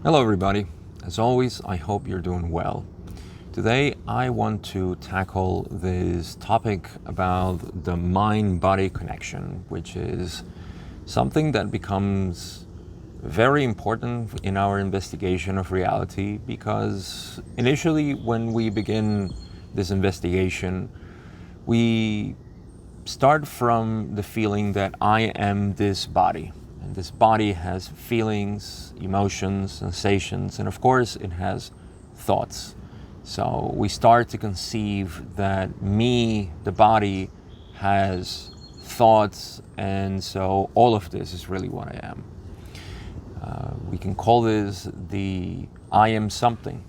Hello everybody. As always, I hope you're doing well. Today I want to tackle this topic about the mind-body connection, which is something that becomes very important in our investigation of reality because initially when we begin this investigation, we start from the feeling that I am this body. And this body has feelings, emotions, sensations, and of course it has thoughts. So we start to conceive that me, the body, has thoughts, and so all of this is really what I am. We can call this the I am something.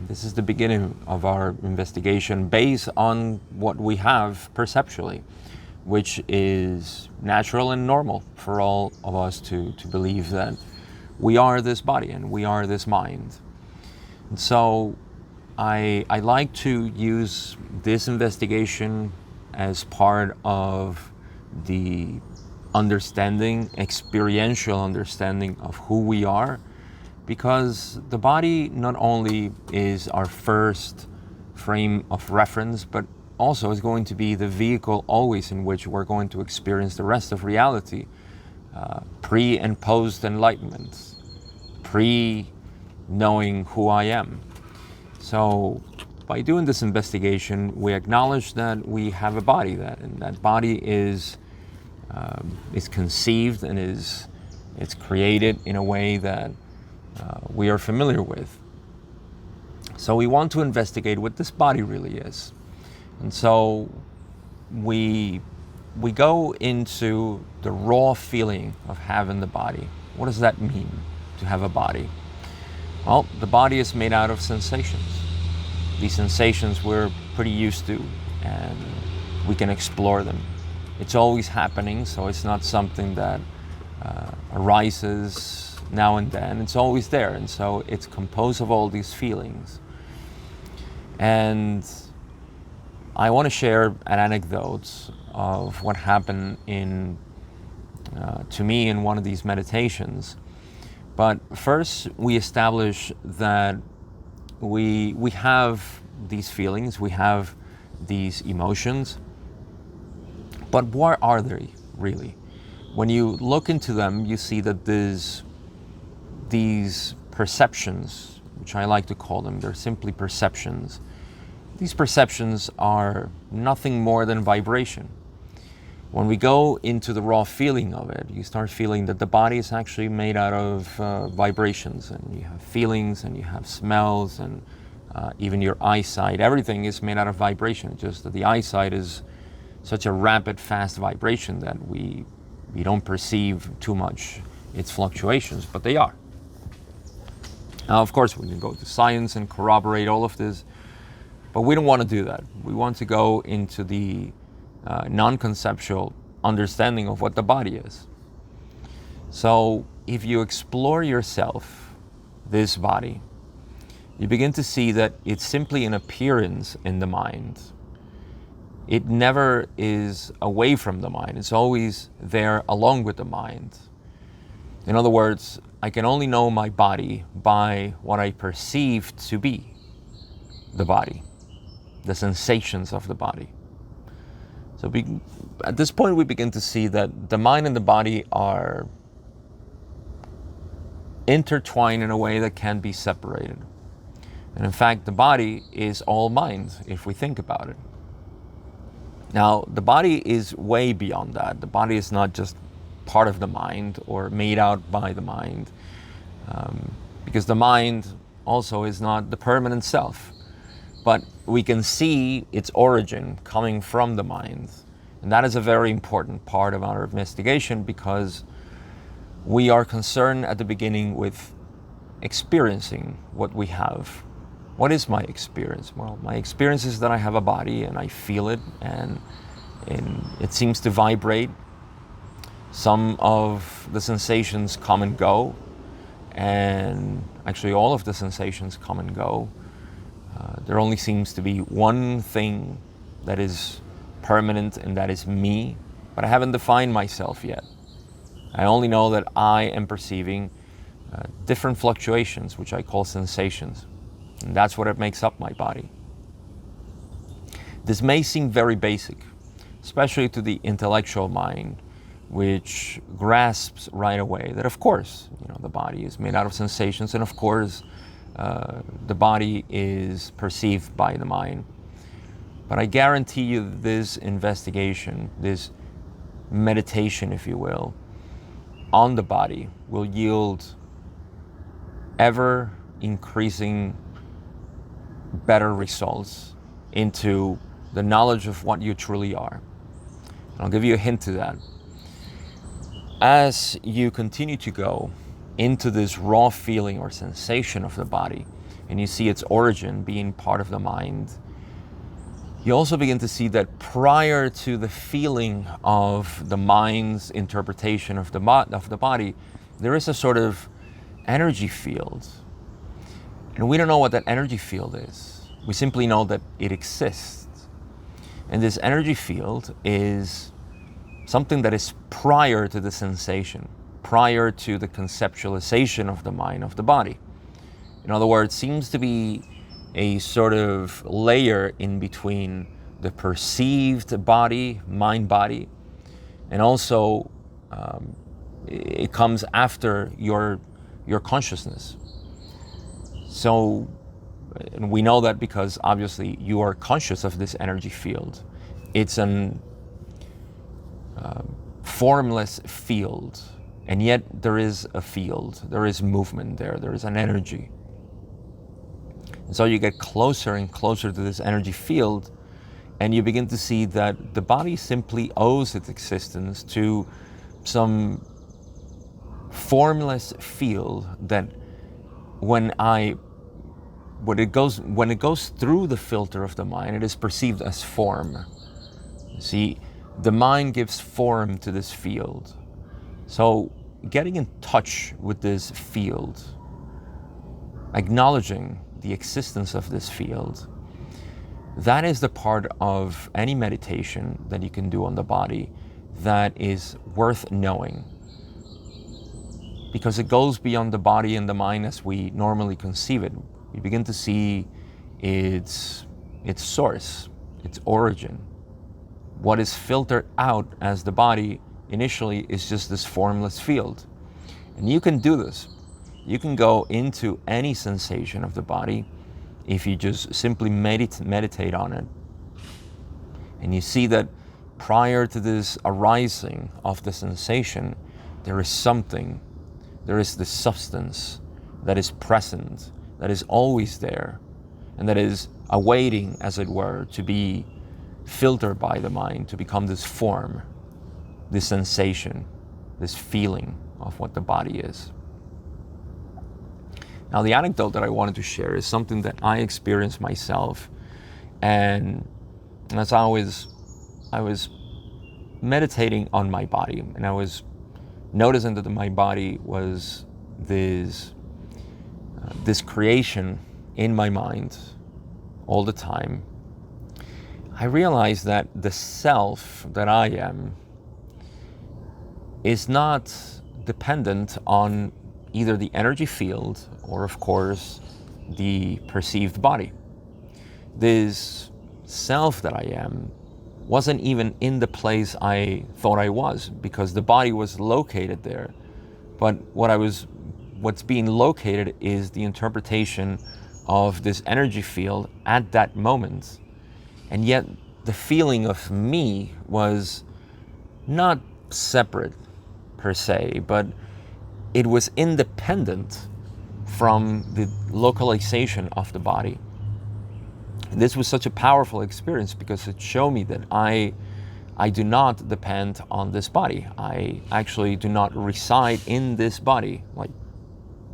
This is the beginning of our investigation based on what we have perceptually, which is natural and normal for all of us to believe that we are this body and we are this mind. And so I like to use this investigation as part of the understanding, experiential understanding of who we are, because the body not only is our first frame of reference, but also is going to be the vehicle always in which we're going to experience the rest of reality, pre and post enlightenment, pre-knowing who I am. So by doing this investigation, we acknowledge that we have a body, and that body is conceived and it's created in a way that we are familiar with. So we want to investigate what this body really is. And so we go into the raw feeling of having the body. What does that mean, to have a body? Well, the body is made out of sensations. These sensations we're pretty used to, and we can explore them. It's always happening, so it's not something that arises now and then. It's always there, and so it's composed of all these feelings. And I want to share an anecdote of what happened to me in one of these meditations. But first, we establish that we have these feelings, we have these emotions, but what are they really? When you look into them, you see that these perceptions, which I like to call them, they're simply perceptions. These perceptions are nothing more than vibration. When we go into the raw feeling of it, you start feeling that the body is actually made out of vibrations, and you have feelings and you have smells, and even your eyesight. Everything is made out of vibration, just that the eyesight is such a rapid, fast vibration that we don't perceive too much its fluctuations, but they are. Now, of course, we can go to science and corroborate all of this, but we don't want to do that. We want to go into the non-conceptual understanding of what the body is. So if you explore yourself, this body, you begin to see that it's simply an appearance in the mind. It never is away from the mind. It's always there along with the mind. In other words, I can only know my body by what I perceive to be the body, the sensations of the body. So at this point, we begin to see that the mind and the body are intertwined in a way that can't be separated. And in fact, the body is all mind, if we think about it. Now, the body is way beyond that. The body is not just part of the mind or made out by the mind, because the mind also is not the permanent self. But we can see its origin coming from the mind. And that is a very important part of our investigation, because we are concerned at the beginning with experiencing what we have. What is my experience? Well, my experience is that I have a body and I feel it, and it seems to vibrate. Some of the sensations come and go, and actually all of the sensations come and go. There only seems to be one thing that is permanent, and that is me, but I haven't defined myself yet. I only know that I am perceiving different fluctuations, which I call sensations. And that's what it makes up my body. This may seem very basic, especially to the intellectual mind, which grasps right away that, of course, the body is made out of sensations, and of course, the body is perceived by the mind. But I guarantee you this investigation, this meditation, if you will, on the body will yield ever increasing better results into the knowledge of what you truly are. And I'll give you a hint to that. As you continue to go into this raw feeling or sensation of the body, and you see its origin being part of the mind, you also begin to see that prior to the feeling of the mind's interpretation of the body, there is a sort of energy field. And we don't know what that energy field is. We simply know that it exists. And this energy field is something that is prior to the sensation, prior to the conceptualization of the mind of the body. In other words, seems to be a sort of layer in between the perceived body, mind body, and also it comes after your consciousness. So, and we know that because obviously you are conscious of this energy field. It's an formless field, and yet there is a field, there is movement there is an energy. And so you get closer and closer to this energy field, and you begin to see that the body simply owes its existence to some formless field that when it goes through the filter of the mind, it is perceived as form. See, the mind gives form to this field. So getting in touch with this field, acknowledging the existence of this field, that is the part of any meditation that you can do on the body that is worth knowing, because it goes beyond the body and the mind as we normally conceive it. You begin to see its source, its origin. What is filtered out as the body initially is just this formless field. And you can do this. You can go into any sensation of the body if you just simply meditate on it. And you see that prior to this arising of the sensation, there is something, there is the substance that is present, that is always there, and that is awaiting, as it were, to be filtered by the mind, to become this form, this sensation, this feeling of what the body is. Now, the anecdote that I wanted to share is something that I experienced myself, and as I was meditating on my body, and I was noticing that my body was this creation in my mind all the time, I realized that the self that I am is not dependent on either the energy field or, of course, the perceived body. This self that I am wasn't even in the place I thought I was, because the body was located there. But what's being located is the interpretation of this energy field at that moment. And yet the feeling of me was not separate per se, but it was independent from the localization of the body. And this was such a powerful experience because it showed me that I do not depend on this body. I actually do not reside in this body. Like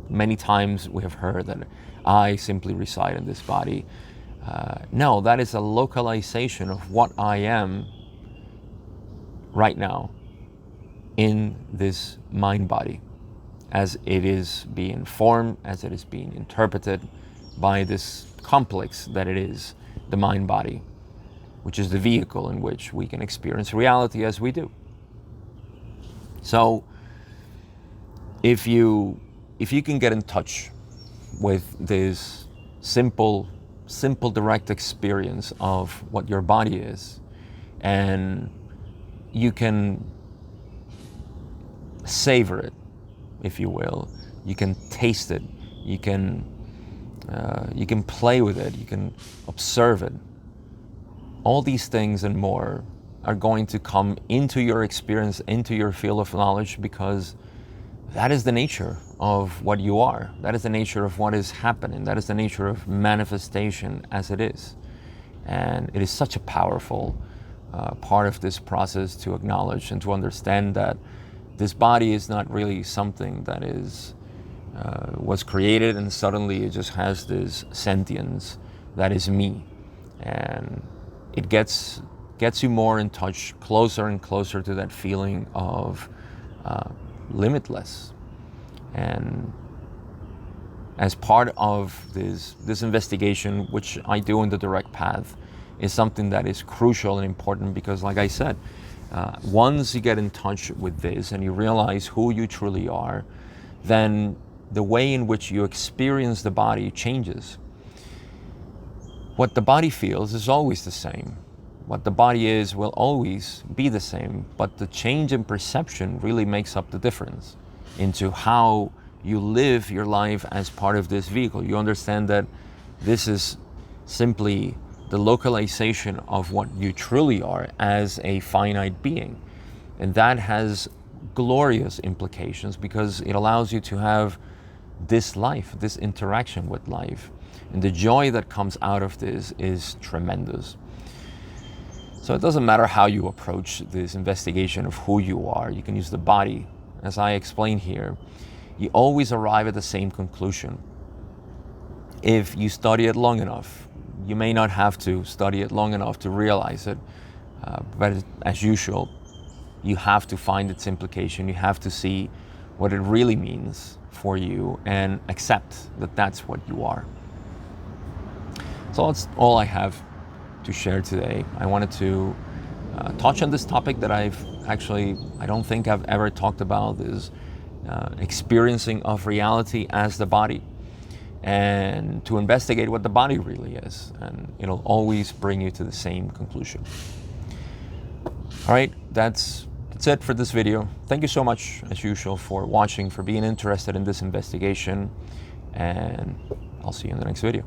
many times we have heard that I simply reside in this body. No, that is a localization of what I am right now in this mind body, as it is being formed, as it is being interpreted by this complex that it is, the mind body, which is the vehicle in which we can experience reality as we do. So if you if you can get in touch with this simple, direct experience of what your body is, and you can savor it, if you will, you can taste it, you can play with it, you can observe it. All these things and more are going to come into your experience, into your field of knowledge, because that is the nature of what you are. That is the nature of what is happening. That is the nature of manifestation as it is. And it is such a powerful part of this process to acknowledge and to understand that this body is not really something that was created and suddenly it just has this sentience that is me. And it gets you more in touch, closer and closer to that feeling of limitless. And as part of this investigation, which I do in the direct path, is something that is crucial and important, because like I said, once you get in touch with this and you realize who you truly are, then the way in which you experience the body changes. What the body feels is always the same. What the body is will always be the same, but the change in perception really makes up the difference into how you live your life as part of this vehicle. You understand that this is simply the localization of what you truly are as a finite being. And that has glorious implications, because it allows you to have this life, this interaction with life. And the joy that comes out of this is tremendous. So it doesn't matter how you approach this investigation of who you are. You can use the body. As I explain here, you always arrive at the same conclusion if you study it long enough. You may not have to study it long enough to realize it, but as usual, you have to find its implication. You have to see what it really means for you and accept that that's what you are. So that's all I have to share today. I wanted to touch on this topic that I don't think I've ever talked about, is experiencing of reality as the body, and to investigate what the body really is, and it'll always bring you to the same conclusion. All right, that's it for this video. Thank you so much, as usual, for watching, for being interested in this investigation, and I'll see you in the next video.